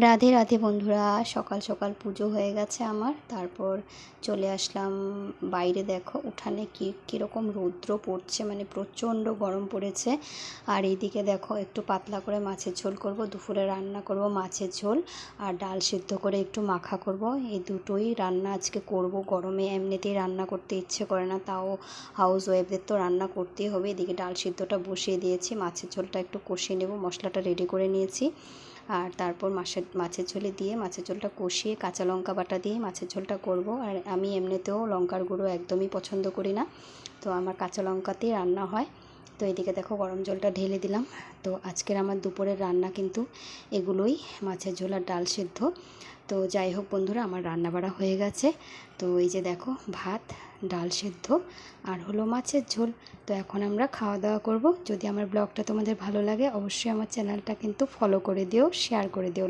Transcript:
রাধে রাধে বন্ধুরা, সকাল সকাল পুজো হয়ে গেছে আমার। তারপর চলে আসলাম বাইরে। দেখো উঠানে কীরকম রৌদ্র পড়ছে, মানে প্রচণ্ড গরম পড়েছে। আর এইদিকে দেখো একটু পাতলা করে মাছের ঝোল করব, দুপুরে রান্না করব মাছের ঝোল আর ডাল সিদ্ধ করে একটু মাখা করব। এই দুটোই রান্না আজকে করব। গরমে এমনিতেই রান্না করতে ইচ্ছে করে না, তাও হাউস ওয়াইফদের তো রান্না করতেই হবে। এদিকে ডাল সিদ্ধটা বসিয়ে দিয়েছি, মাছের ঝোলটা একটু কষিয়ে নেব, মশলাটা রেডি করে নিয়েছি। আর তারপর মাছের ঝোলে দিয়ে মাছের ঝোলটা কষিয়ে কাঁচা লঙ্কা বাটা দিয়ে মাছের ঝোলটা করব। আর আমি এমনিতেও লঙ্কার গুঁড়ো একদমই পছন্দ করি না, তো আমার কাঁচা লঙ্কাতেই রান্না হয়। তো এদিকে দেখো গরম জলটা ঢেলে দিলাম। তো আজকের আমার দুপুরের রান্না কিন্তু এগুলোই, মাছের ঝোল আর ডাল সিদ্ধ। তো যাই হোক বন্ধুরা, আমার রান্না বাড়া হয়ে গেছে। তো এই যে দেখো ভাত, ডাল সিদ্ধ আর হলো মাছের ঝোল। তো এখন আমরা খাওয়া দাওয়া করব। যদি আমার ব্লগটা তোমাদের ভালো লাগে অবশ্যই আমার চ্যানেলটা কিন্তু ফলো করে দিও, শেয়ার করে দিও।